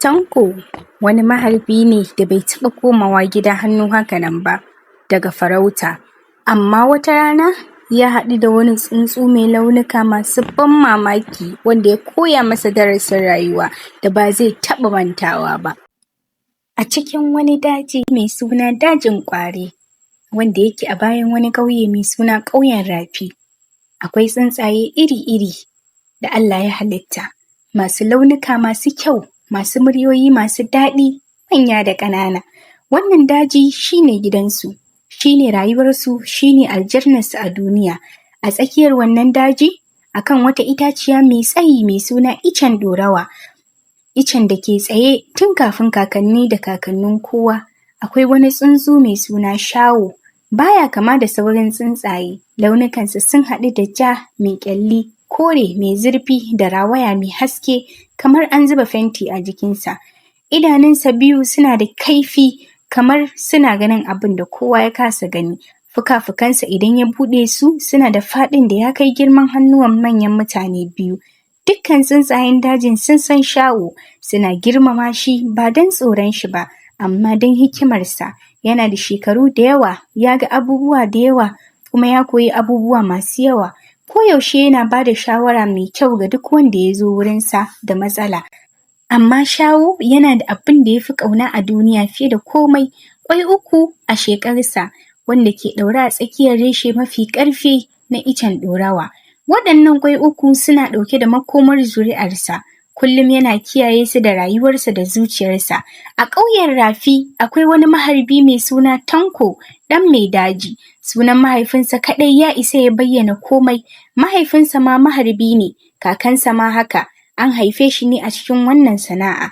Tanko wani maharbi ne da bai taɓa komawa gida hannu haka nan ba daga farauta, amma wata rana ya haɗu da wani tsuntsu mai launuka masu ban mamaki wanda ya koya masa darasin rayuwa da ba zai taɓa mantawa ba. A cikin wani daji mai suna dajin ƙwari wanda yake a bayan wani ƙauye mai suna ƙauyen rafi, akwai tsuntsaye iri-iri da Allah ya halitta masu launuka masu kyau, masu muryoyi masu daɗi, manya da ƙanana. Wannan daji shi ne gidansu, shi ne rayuwarsu, shi ne aljannarsu a duniya. A tsakiyar wannan daji akan wata itaciya mai tsayi mai suna icen ɗorawa, icen da ke tsaye tun kafin kakanni da kakannin kowa. Akwai wani tsuntsu mai suna shaho, baya kama da sauran tsuntsaye, launukansa sun haɗu da ja mai ƙyalli, kore mai zurfi da rawaya mai haske kamar an zuba fenti a jikinsa. Idanunsa biyu suna da kaifi kamar suna ganin abin da kowa ya kasa gani. Fuka-fukansa idan ya buɗe su suna da faɗin da ya kai girman hannuwan manyan mutane biyu. Dukkan tsuntsayen dajin sun san shaho, suna girmama shi ba don tsoron shi ba, amma don hikimarsa. Yana da shekaru da yawa, ya ga abubuwa da yawa, kuma ya koyi abubuwa masu yawa. Koyaushe yana ba da shawara mai kyau ga duk wanda ya zo wurinsa da matsala. Amma shaho yana da abin da ya fi ƙauna a duniya fiye da komai, ƙwai 3 a sheƙarsa wanda ke ɗaure a tsakiyar reshe mafi ƙarfi na icen ɗorawa. Waɗannan ƙwai 3 suna ɗauke da makomar zuri'arsa, kullum yana kiyaye su da rayuwarsa da zuciyarsa. A ƙauyen rafi akwai wani maharbi mai suna Tanko, ɗan mai daji. Sunan mahaifinsa kaɗai ya isa ya bayyana komai. Mahaifinsa ma maharbi ne, kakansa ma haka. An haife shi ne a cikin wannan sana'a.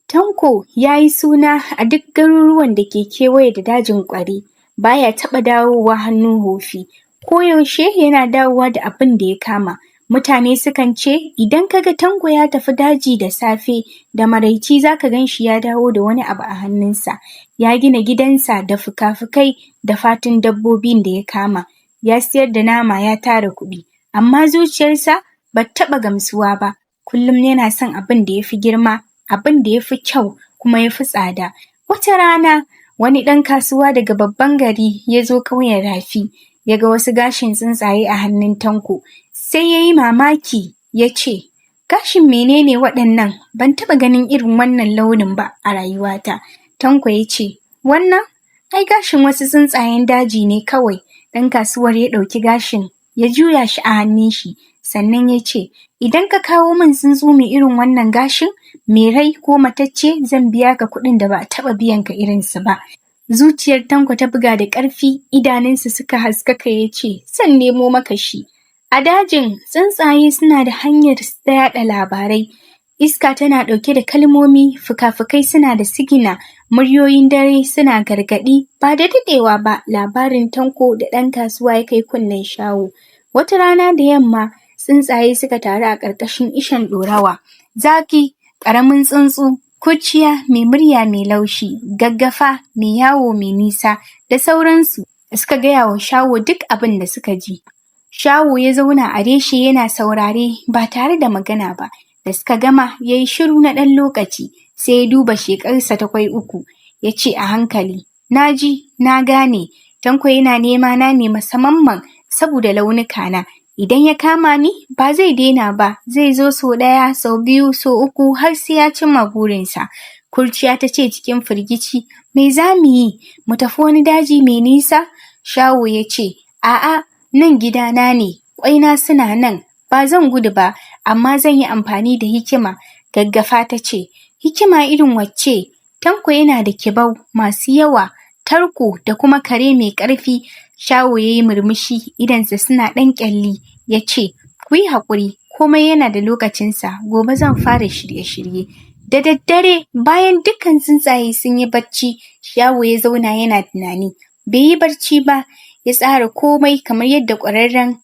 Tanko ya yi suna a duk garuruwan da ke kewaye da dajin ƙwari, baya taɓa dawowa hannu wofi. Koyaushe yana dawowa da abin da ya kama. Mutane sukan ce idan ka ga Tanko ya tafi daji da safe, da maraice za ka gan shi ya dawo da wani abu a hannunsa. Ya gina gidansa da fuka-fukai da fatun dabbobin da ya kama. Ya siyar da nama ya tara kuɗi, amma zuciyarsa ba ta taɓa gamsuwa ba. Kullum yana son abin da ya fi girma, abin da ya fi kyau kuma ya fi tsada. Wata rana wani ɗan kasuwa daga babban gari ya zo ƙauyen rafi, ya ga wasu gashin tsuntsaye a hannun Tanko. Sai ya yi mamaki ya ce, gashin menene waɗannan? Ban taɓa ganin irin wannan launin ba a rayuwata. Tanko ya ce, wannan? Ai gashin wasu tsuntsayen daji ne kawai. Ɗan kasuwar ya ɗauki gashin ya juya shi a hannun shi, sannan ya ce, idan ka kawo min tsuntsu mai irin wannan gashin, mai rai ko matacce, zan biya ka kuɗin da ba a taɓa biyan ka irinsu ba. Zuciyar Tanko ta buga da ƙarfi, idanunsa suka haskaka ya ce, zan nemo maka shi. A dajin tsuntsaye suna da hanyar yaɗa labarai. Iska tana ɗauke da kalmomi, fuka-fukai suna da sigina, muryoyin dare suna gargaɗi. Ba da daɗewa ba, labarin Tanko da ɗan kasuwa ya kai kunnen shaho. Wata rana da yamma, tsuntsaye suka taru a ƙarƙashin icen ɗorawa. Zaki, ƙaramin tsuntsu, kurciya mai murya mai laushi, gaggafa mai yawo mai nisa da sauransu. Suka gaya wa shaho duk abin da suka ji. Shaho ya zauna a reshe yana saurare ba tare da magana ba. Da suka gama ya yi shiru na ɗan lokaci, sai ya duba sheƙarsa ta ƙwai 3, ya ce a hankali, na ji, na gane, Tanko yana nema na ne musamman saboda launuka na. Idan ya kama ni ba zai daina ba, zai zo sau 1, sau 2, sau 3 har sai ya cimma burinsa. Kurciya ta ce cikin firgici, me za mu yi? Mu tafi wani daji mai nisa? Shaho ya ce, a'a, nan gidana ne, ƙwaina suna nan, ba zan gudu ba, amma zan yi amfani da hikima. Gaggafa ta ce, hikima irin wacce? Tanko yana da kibau masu yawa, tarko da kuma kare mai ƙarfi. Shaho ya yi murmushi, idonsa suna ɗan ƙyalli, ya ce, ku yi haƙuri, komai yana da lokacinsa, gobe zan fara shirye-shirye. Da daddare, bayan dukkan tsuntsaye sun yi barci, Shaho ya zauna yana tunani. Bai yi barci ba, ya tsara komai kamar yadda ƙwararren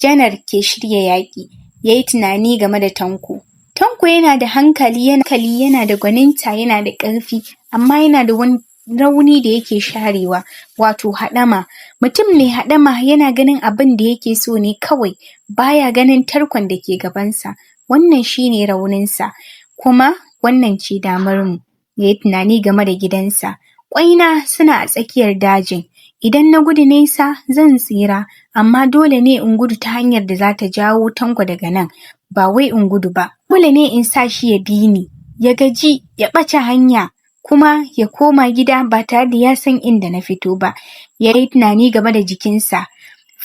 janar ke shirya yaƙi. Ya yi tunani game da Tanko. Tanko yana da hankali, yana da gwaninta, yana da ƙarfi, amma yana da wani rauni da yake sharewa, wato haɗama. Mutum mai haɗama yana ganin abin da yake so ne kawai, baya ganin tarkon da ke gabansa. Wannan shi ne rauninsa. Kuma wannan ce damarmu, ya yi tunani game da gidansa. Ƙwaina suna a tsakiyar dajin, idan na gudu nesa zan tsira, amma dole ne in gudu ta hanyar da za ta jawo Tanko daga nan, ba wai in gudu ba. Dole ne in sa shi ya bi ni, ya gaji, ya ɓace hanya, kuma ya koma gida ba tare da ya san inda na fito ba. Ya yi tunani game da jikinsa.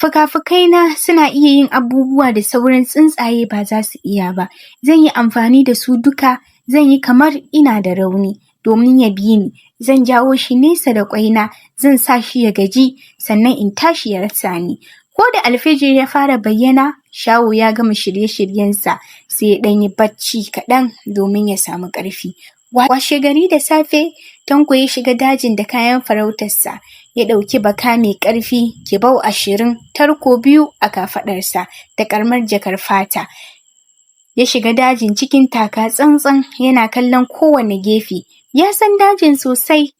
Fuka-fukaina suna iya yin abubuwa da sauran tsuntsaye ba za su iya ba. Zan yi amfani da su duka, zan yi kamar ina da rauni domin ya bi ni. Zan jawo shi nesa da ƙwaina, zan sa shi ya gaji, sannan in tashi ya rasa ni. Ko da alfijir ya fara bayyana, shaho ya gama shirye-shiryensa, sai ya ɗan yi bacci kaɗan domin ya samu ƙarfi. Washe gari da safe, Tanko ya shiga dajin da kayan farautarsa. Ya ɗauki baka mai ƙarfi, kibau 20, tarko 2 a kafaɗarsa da ƙaramar jakar fata. Ya shiga dajin cikin taka tsantsan, yana kallon kowane gefe. Ya san dajin sosai,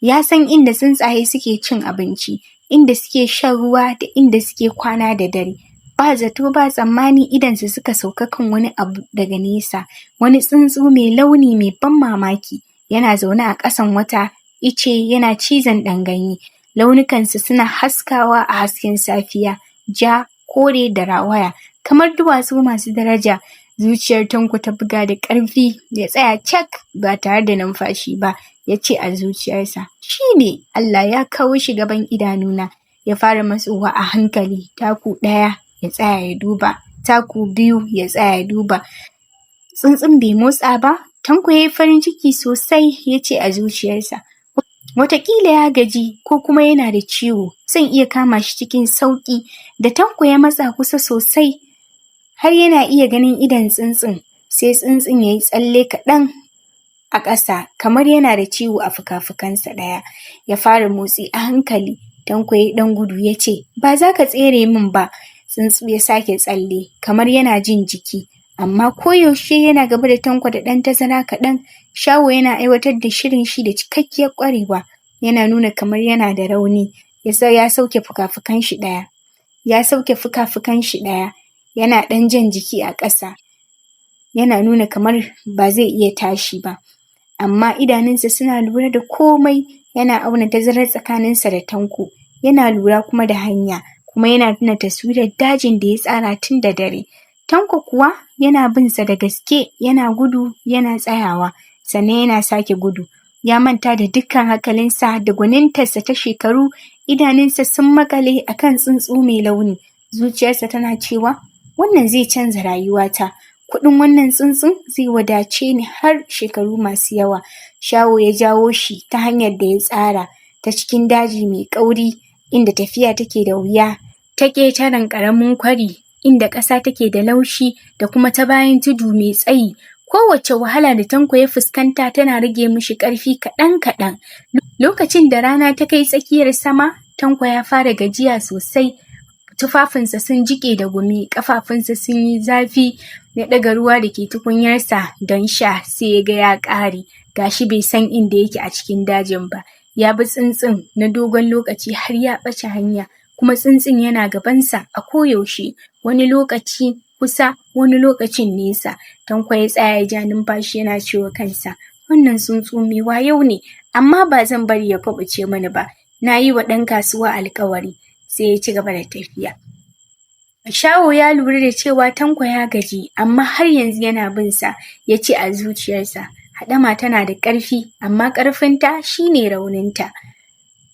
ya san inda tsuntsaye suke cin abinci, inda suke shan ruwa da inda suke kwana da dare. Ba zato ba tsammani idansu suka sauka kan wani abu daga nesa, wani tsuntsu mai launi mai ban mamaki. Yana zaune a ƙasan wata ice yana cizon ɗan ganye. Launukansu suna haskawa a hasken safiya, ja, kore da rawaya, kamar duwatsu masu daraja. Zuciyar Tanko ta buga da ƙarfi, ya tsaya cak ba tare da numfashi ba. Ya ce a zuciyarsa, shi ne, Allah ya kawo shi gaban idanuna. Ya fara matsowa a hankali, taku 1 ya tsaya ya duba, taku 2 ya tsaya ya duba. Tsuntsun bai motsa ba. Tanko ya yi farin ciki sosai, ya ce a zuciyarsa, wataƙila ya gaji ko kuma yana da ciwo, zan iya kama shi cikin sauƙi. Da Tanko ya matsa kusa sosai, har yana iya ganin idon tsuntsun, sai tsuntsun ya yi tsalle kaɗan a ƙasa, kamar yana da ciwo a fuka-fukansa ɗaya. Ya fara motsi a hankali. Tanko ya yi ɗan gudu, ya ce, ba za ka tsere min ba. Tsuntsu ya sake tsalle, kamar yana jin jiki, amma koyaushe yana gaba da Tanko da ɗan tazara kaɗan. Shaho yana aiwatar da shirin shi da cikakkiyar ƙwarewa, yana nuna kamar yana da rauni. Ya sauke fuka-fukan shi ɗaya, yana ɗan jan jiki a ƙasa, yana nuna kamar ba zai iya tashi ba. Amma idanunsa suna lura da komai, yana auna tazarar tsakaninsa da Tanko, yana lura kuma da hanya, kuma yana tuna taswirar dajin da ya tsara tun da dare. Tanko kuwa yana bin sa da gaske, yana gudu, yana tsayawa, sannan yana sake gudu. Ya manta da dukkan hankalinsa da gwanintarsa ta shekaru. Idanunsa sun maƙale a kan tsuntsu mai launi. Zuciyarsa tana cewa, wannan zai canza rayuwata. Kuɗin wannan tsuntsun zai wadace ni har shekaru masu yawa. Shaho ya jawo shi ta hanyar da ya tsara, ta cikin daji mai ƙauri, inda tafiya take da wuya, ta ƙetaren ƙaramin kwari, inda ƙasa take da laushi, da kuma ta bayan tudu mai tsayi. Kowace wahala da Tanko ya fuskanta tana rage mishi ƙarfi kaɗan-kaɗan. Lokacin da rana ta kai tsakiyar sama, Tanko ya fara gajiya sosai. Tufafinsa sun jiƙe da gumi, ƙafafunsa sun yi zafi. Ya ɗaga ruwa da ke tukunyarsa don sha, sai ya ga ya ƙare. Gashi bai san inda yake a cikin dajin ba. Ya bi tsuntsun na dogon lokaci har ya ɓace hanya, kuma tsuntsun yana gabansa a koyaushe, wani lokaci kusa, wani lokacin nesa. Tanko ya tsaya ya ja numfashi, yana cewa kansa, wannan tsuntsu mai wayo ne, amma ba zan bari ya kuɓuce mani ba. Na yi wa ɗan kasuwa alƙawari. Sai ya ci gaba da tafiya. Shaho ya lura da cewa Tanko ya gaji, amma har yanzu yana bin sa. Ya ce a zuciyarsa, haɗama tana da ƙarfi, amma ƙarfinta shi ne rauninta.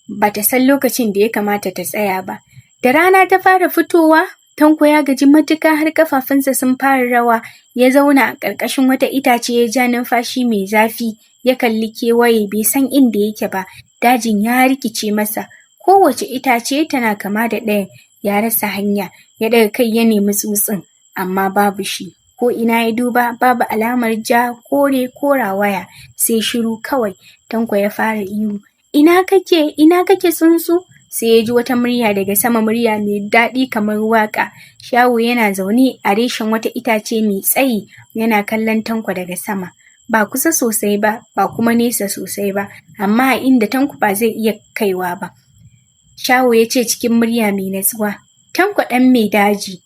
Ba ta san lokacin da ya kamata ta tsaya ba. Da rana ta fara fitowa, Tanko ya gaji matuƙa har ƙafafunsa sun fara rawa. Ya zauna a ƙarƙashin wata itace, ya ja numfashi mai zafi. Ya kalli kewaye, bai san inda yake ba. Dajin ya rikice masa. Kowace itace tana kama da ɗayan. Ya rasa hanya. Ya ɗaga kai ya nemi tsuntsun, amma babu shi. Ko ina ya duba, babu alamar ja, kore ko rawaya, sai shiru kawai. Tanko ya fara ihu, ina kake tsuntsu? Sai ya ji wata murya daga sama, murya mai daɗi kamar waƙa. Shaho yana zaune a reshen wata itace mai tsayi, yana kallon Tanko daga sama. Ba kusa sosai ba, ba kuma nesa sosai ba, amma a inda Tanko ba zai iya kaiwa ba. Shaho ya ce cikin murya mai natsuwa, Tanko ɗan mai daji,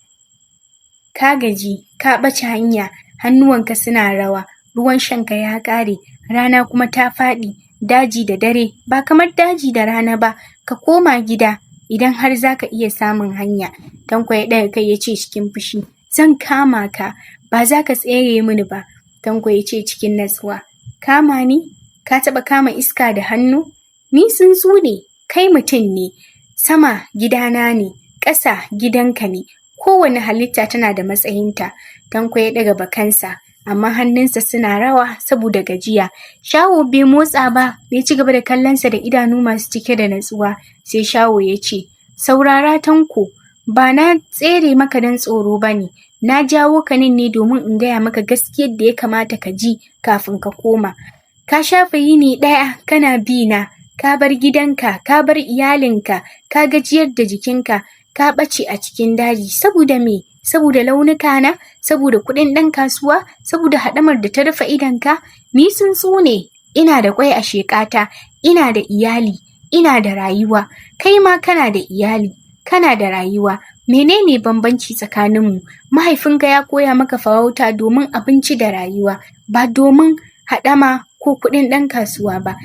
ka gaji, ka ɓace hanya, hannuwanka suna rawa, ruwan shanka ya ƙare, rana kuma ta faɗi, daji da dare ba kamar daji da rana ba, ka koma gida idan har za ka iya samun hanya. Tanko ya ɗaga kai ya ce cikin fushi, zan kama ka, ba za ka tsere mini ba. Tanko ya ce cikin natsuwa, kama ni? Ka taɓa kama iska da hannu? Ni tsuntsu ne, kai mutum ne, sama gidana ne, ƙasa gidanka ne, kowane halitta tana da matsayinta. Tanko ya ɗaga bakansa, amma hannunsa suna rawa saboda gajiya. Shaho bai motsa ba, ya ci gaba da kallonsa da idanu masu cike da natsuwa. Sai Shaho ya ce, saurara Tanko, ba na tsere maka don tsoro ba ne, na jawo ka nan ne domin in gaya maka gaskiyar da ya kamata ka ji kafin ka koma. Ka shafe yini ɗaya kana bi na, ka bar gidanka, ka bar iyalinka, ka gajiyar da jikinka, ka ɓace a cikin daji. Saboda me? Saboda launuka na? Saboda kuɗin ɗan kasuwa? Saboda haɗamar da ta rufe idonka? Ni tsuntsu ne, ina da ƙwai a sheƙata, ina da iyali, ina da rayuwa. Kai ma kana da iyali, kana da rayuwa. Menene bambanci tsakaninmu? Mahaifinka ya koya maka farauta domin abinci da rayuwa, ba domin haɗama ko kuɗin ɗan kasuwa ba.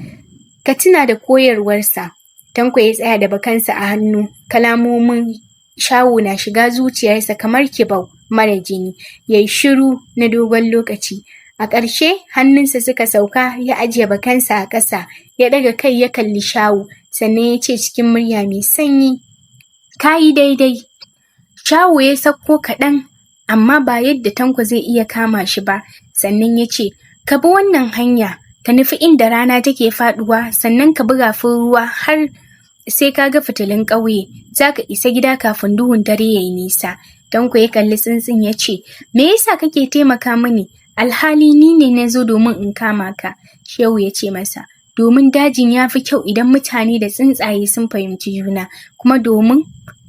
Ka tuna da koyarwarsa. Tanko ya tsaya da bakansa a hannu, kalamomin Shaho na shiga zuciyarsa kamar kibau mara jini. Ya yi shiru na dogon lokaci. A ƙarshe hannunsa suka sauka, ya ajiye bakansa a ƙasa, ya ɗaga kai ya kalli Shaho, sannan ya ce cikin murya mai sanyi, ka yi daidai. Shaho ya sauko kaɗan, amma ba yadda Tanko zai iya kama shi ba. Sannan ya ce, ka bi wannan hanya, ka nufi inda rana take faɗuwa, sannan ka bi rafin ruwa har sai ka ga fitilun ƙauye, za ka isa gida kafin duhun dare ya yi nisa. Tanko ya kalli tsuntsun ya ce, me yasa kake taimaka mini? Alhali ni ne na zo domin in kama ka. Shehu ya ce masa, domin dajin ya fi kyau idan mutane da tsuntsaye sun fahimci juna, kuma domin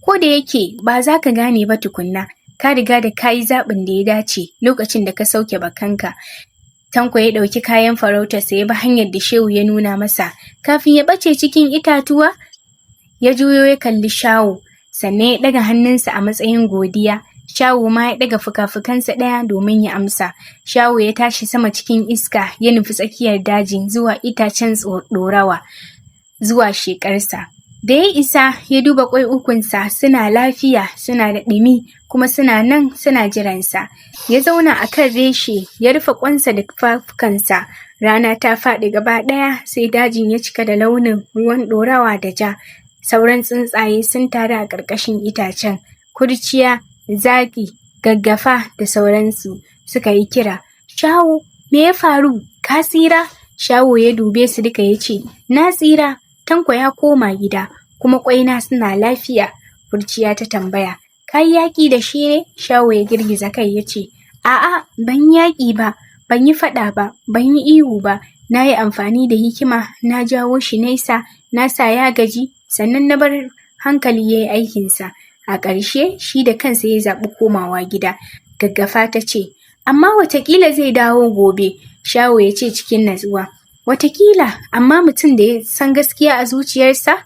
ko da yake ba za ka gane ba tukunna, ka riga da ka yi zaɓin da ya dace lokacin da ka sauke bakanka. Tanko ya ɗauki kayan farautarsa ya bi hanyar da Shehu ya nuna masa. Kafin ya ɓace cikin itatuwa, ya juyo ya kalli Shaho, sannan ya ɗaga hannunsa a matsayin godiya. Shaho ma ya ɗaga fuka-fukansa ɗaya domin ya amsa. Shaho ya tashi sama cikin iska, ya nufi tsakiyar dajin zuwa itacen ɗorawa, zuwa sheƙarsa. Da ya isa, ya duba ƙwai ukunsa suna lafiya, suna da ɗumi, kuma suna nan suna jiransa. Ya zauna a kan reshe, ya rufe ƙwansa da fuka-fukansa. Rana ta faɗi gaba ɗaya, sai dajin ya cika da launin ruwan ɗorawa da ja. Sauran tsuntsaye sun taru a ƙarƙashin itacen. Kurciya, zaki, gaggafa da sauransu suka yi kira. Shaho, me ya faru? Ka tsira? Shaho ya dube su duka ya ce, na tsira. Tanko ya koma gida, kuma ƙwaina suna lafiya. Kurciya ta tambaya, ka yi yaƙi da shi ne? Shaho ya girgiza kai ya ce, a'a, ban yi yaƙi ba, ban yi faɗa ba, ban yi ihu ba. Na yi amfani da hikima, na jawo shi nesa, na sa ya gaji, sannan na bar hankali ya yi aikinsa. A ƙarshe shi da kansa ya zaɓi komawa gida. Gaggafa ta ce, amma wataƙila zai dawo gobe. Shaho ya ce cikin natsuwa, wataƙila, amma mutum da ya san gaskiya a zuciyarsa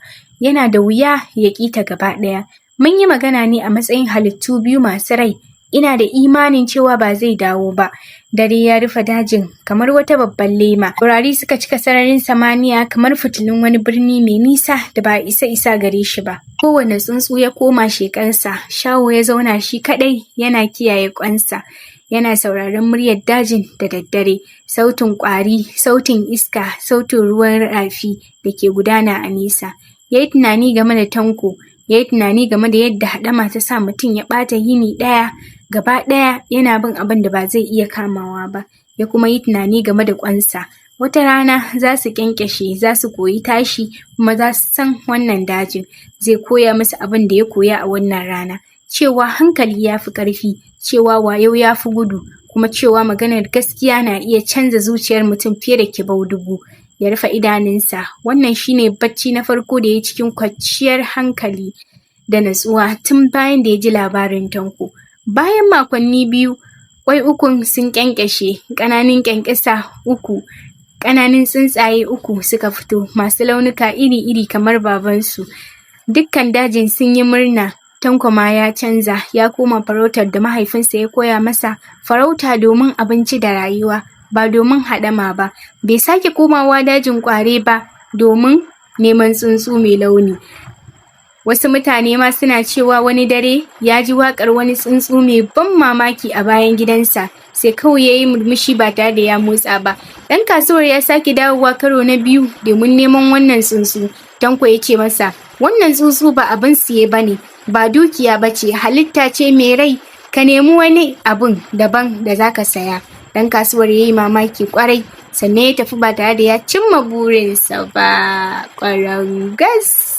yana da wuya ya ƙi ta gaba ɗaya. Mun yi magana ne a matsayin halittu biyu masu rai. Ina da imanin cewa ba zai dawo ba. Dare ya rufe dajin kamar wata babban lema. Taurari suka cika sararin samaniya kamar fitilun wani birni mai nisa da ba isa gare shi ba. Kowane tsuntsu ya koma sheƙarsa. Shaho ya zauna shi kaɗai yana kiyaye ƙwansa. Yana sauraron muryar dajin da daddare. Sautin ƙwari, sautin iska, sautin ruwan rafi da ke gudana a nesa. Ya yi tunani game da Tanko. Ya yi tunani game da yadda haɗama ta sa mutum ya ɓata yini ɗaya gaba ɗaya yana bin abin da ba zai iya kamawa ba. Ya kuma yi tunani game da ƙwansa. Wata rana za su ƙyanƙyashe, za su koyi tashi, kuma za su san wannan dajin. Zai koya musu abin da ya koya a wannan rana. Cewa hankali ya fi ƙarfi, cewa wayo ya fi gudu, kuma cewa maganar gaskiya na iya canza zuciyar mutum fiye da kibau dubu. Ya rufe idanunsa. Wannan shine bacci na farko da ya cikin kwanciyar hankali da natsuwa tun bayan da ya ji labarin Tanko. Bayan makonni 2, ƙwai ukun sun ƙyanƙyashe, ƙananan ƙyanƙyasa 3, ƙananan tsuntsaye 3 suka fito, masu launuka iri-iri kamar babansu. Dukkan dajin sun yi murna. Tanko ma ya canza, ya koma farautar da mahaifinsa ya koya masa, farauta domin abinci da rayuwa. ba domin haɗama ba. Bai sake komawa dajin ƙware ba domin neman tsuntsu mai launi. Wasu mutane ma suna cewa wani dare ya ji waƙar wani tsuntsu mai ban mamaki a bayan gidansa, sai kawai ya yi murmushi ba tare da ya motsa ba. Ɗan kasuwar ya sake dawowa karo na biyu domin neman wannan tsuntsu. Tanko ya ce masa, wannan tsuntsu ba abin siye ba ne, ba dukiya ba ce, halitta ce mai rai, ka nemi wani abun daban da za ka saya. Ɗan kasuwar ya yi mamaki ƙwarai, sannan ya tafi ba tare da ya cimma burinsa ba. Ƙwarangas.